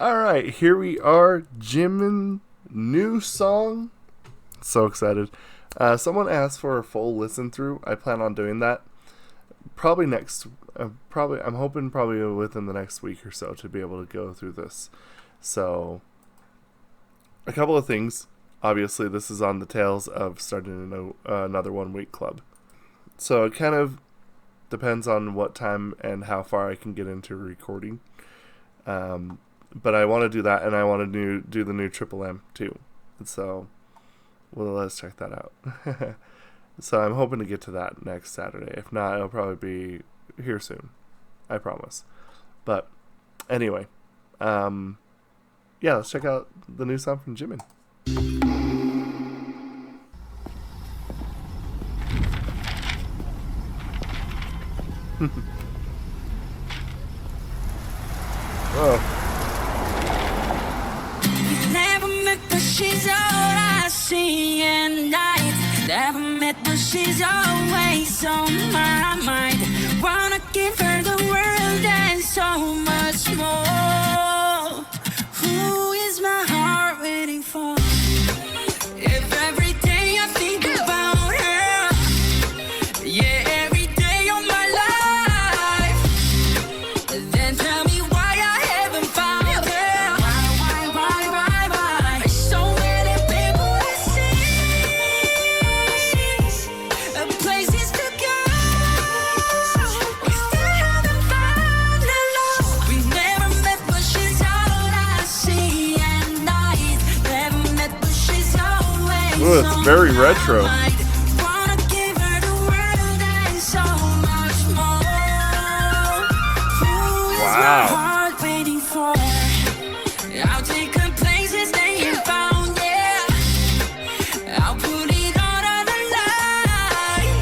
Alright, here we are. Jimin, new song. So excited. Someone asked for a full listen through. I plan on doing that. Probably next. I'm hoping probably within the next week or so to be able to go through this. So, a couple of things. Obviously, this is on the tails of starting another 1 week club. So, it kind of depends on what time and how far I can get into recording. But I want to do that, and I want to do the new Triple M too. And so, well, let's check that out. So I'm hoping to get to that next Saturday. If not, it'll probably be here soon. I promise. But anyway, yeah, let's check out the new song from Jimin. Whoa. She's all I see and I never met, but she's always on my mind. Wanna give her the world and so much more. Who is my heart waiting for? If every day I think about her, yeah, every day of my life, then tell me why I haven't found her. Why? So many people to see, places to go. We still haven't found the love. We never met, but she's all I see and I never met, but she's always. Ooh, it's very retro. Wanna give her the world and so much more. Who is my Wow. heart waiting for? I'll take her places they ain't found, yeah. I'll put it all on the line.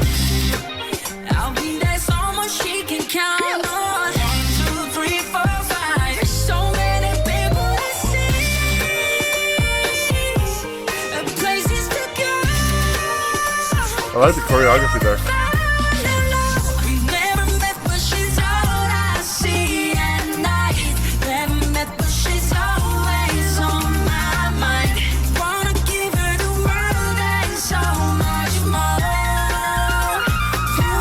I'll be there, someone she can count on. 1, 2, 3, 4, 5. There's so many people to see, places to go. I like the choreography there. We never met, but she's all I see and I never met, but she's always on my mind. Wanna give her the world and so much more. Who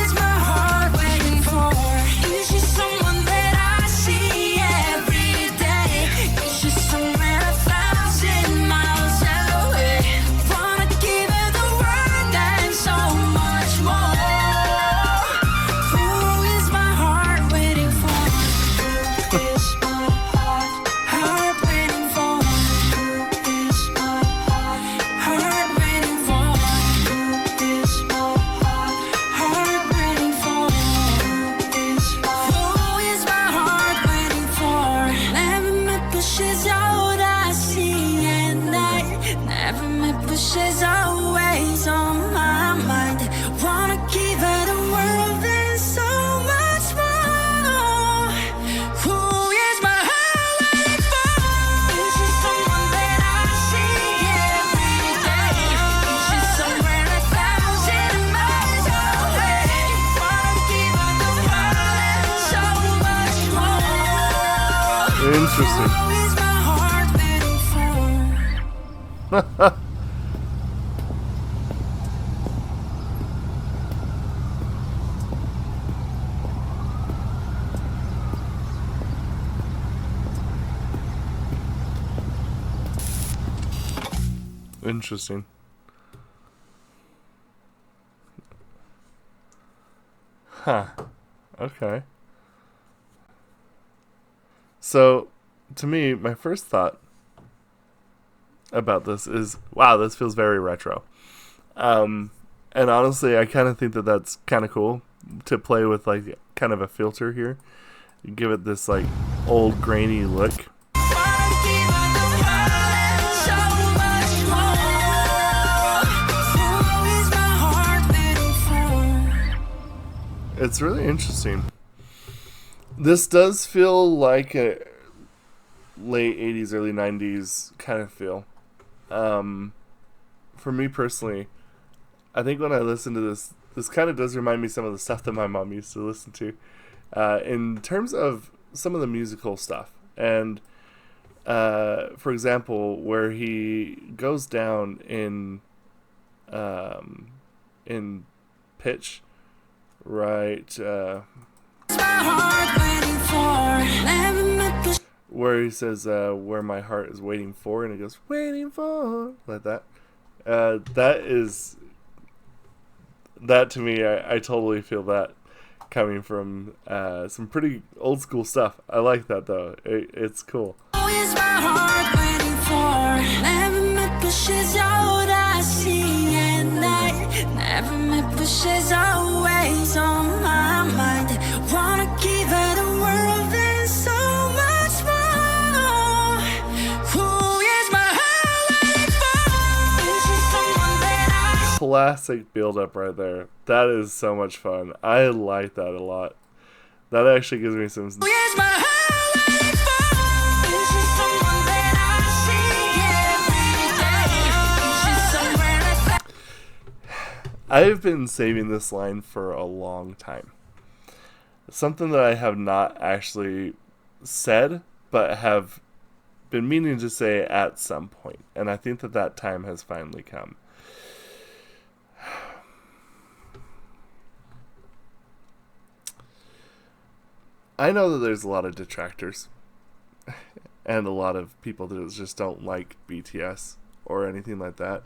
is my heart waiting for? Is she someone that I see every day? Is she somewhere 1,000 miles away? Wanna give her the world and so much more. Who is my heart waiting for? Who is my heart waiting for? Who is my heart waiting for? Who is my heart waiting for? Who is my heart waiting for? Never met, but she's all I see and I never met, but she's always on my mind. Wanna give her the world and so much more. Who is my heart waiting for? Is she someone that I see every day? Is she somewhere 1,000 miles away? Wanna give her the world and so much more. Interesting. Who is my heart waiting for? Interesting. Huh. Okay. So, to me, my first thought about this is, wow, this feels very retro. And honestly, I kind of think that that's kind of cool to play with, like, kind of a filter here. You give it this, like, old grainy look. Wanna give her the world and so much more. Who is my heart waiting for? It's really interesting. This does feel like a late 80s, early 90s kind of feel. For me personally, I think when I listen to this kind of does remind me some of the stuff that my mom used to listen to. In terms of some of the musical stuff. And for example, where he goes down in pitch, right? My heart waiting for. Never met the Where he says, "Where my heart is waiting for," and it goes, "Waiting for," like that. That to me, I totally feel that coming from some pretty old school stuff. I like that though. It's cool. is my heart waiting for. Never met but she's all I see at night. Never met but she's always on my mind. Wanna give her the world and so much more. Who is my heart waiting for? Is she someone that I Classic build up right there. That is so much fun. I like that a lot. That actually gives me some. Who is my heart waiting for? Is she someone that I see every day? Is she somewhere that I've been saving this line for a long time. Something that I have not actually said, but have been meaning to say at some point. And I think that time has finally come. I know that there's a lot of detractors and a lot of people that just don't like BTS or anything like that.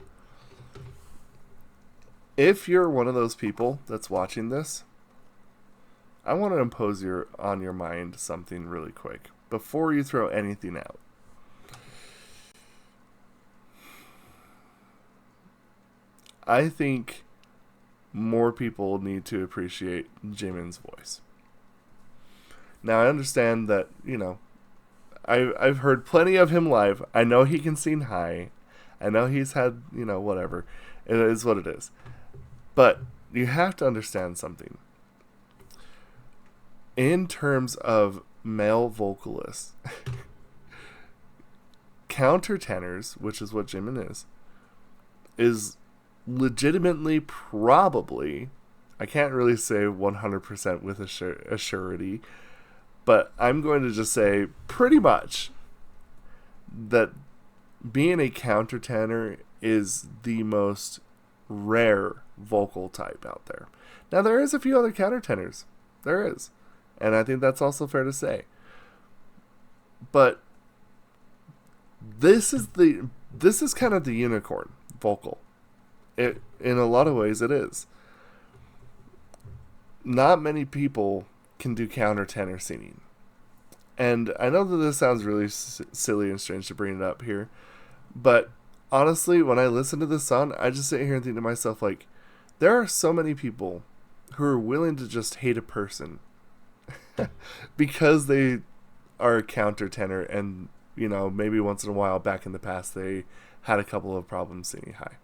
If you're one of those people that's watching this, I want to impose on your mind something really quick before you throw anything out. I think more people need to appreciate Jimin's voice. Now, I understand that, I've heard plenty of him live. I know he can sing high. I know he's had, whatever. It is what it is. But you have to understand something. In terms of male vocalists, countertenors, which is what Jimin is legitimately probably, I can't really say 100% with a surety, but I'm going to just say pretty much that being a countertenor is the most rare vocal type out there. Now, there is a few other countertenors. There is. And I think that's also fair to say. But this is kind of the unicorn vocal. In a lot of ways it is. Not many people can do countertenor singing. And I know that this sounds really silly and strange to bring it up here, but honestly, when I listen to this song, I just sit here and think to myself, like, there are so many people who are willing to just hate a person because they are a countertenor and, maybe once in a while back in the past they had a couple of problems singing high.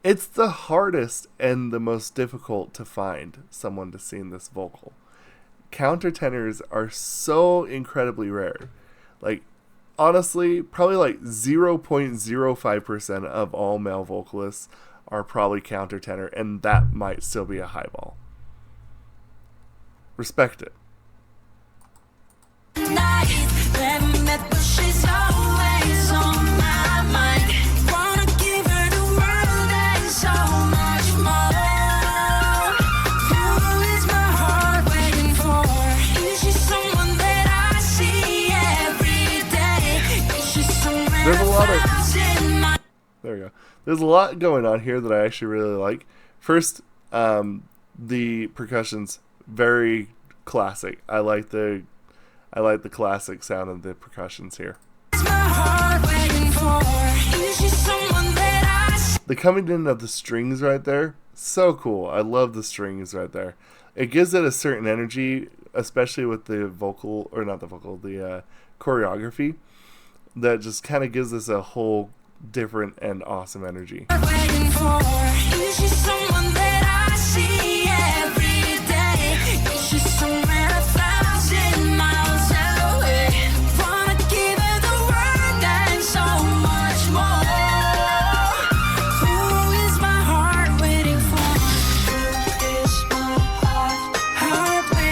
It's the hardest and the most difficult to find someone to sing this vocal. Countertenors are so incredibly rare. Like, honestly, probably like 0.05% of all male vocalists are probably countertenor, and that might still be a highball. Respect it. There's a lot of... There we go. There's a lot going on here that I actually really like. First, the percussion's very classic. I like the classic sound of the percussions here. The coming in of the strings right there, so cool. I love the strings right there. It gives it a certain energy, especially with the choreography, that just kind of gives us a whole different and awesome energy.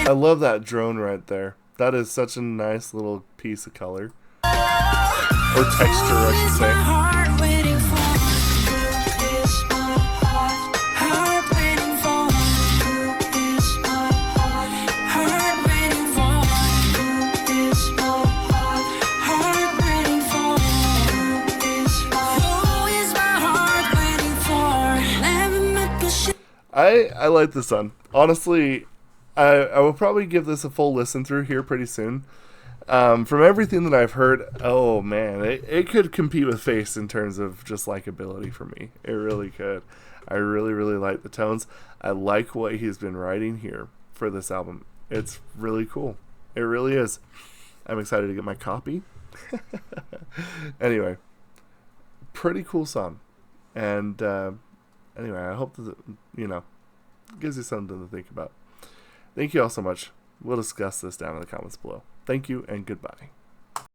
I love that drone right there. That is such a nice little piece of color. Or texture, I should say. Heart waiting for you is my heart waiting for you is my heart waiting for you is my heart waiting for you is my heart waiting for. Never met the shit. I like this song. Honestly, I will probably give this a full listen through here pretty soon. From everything that I've heard, oh man, it could compete with Face in terms of just likability for me. It really could. I really, really like the tones. I like what he's been writing here for this album. It's really cool. It really is. I'm excited to get my copy. Anyway, pretty cool song. And anyway, I hope that, gives you something to think about. Thank you all so much. We'll discuss this down in the comments below. Thank you and goodbye.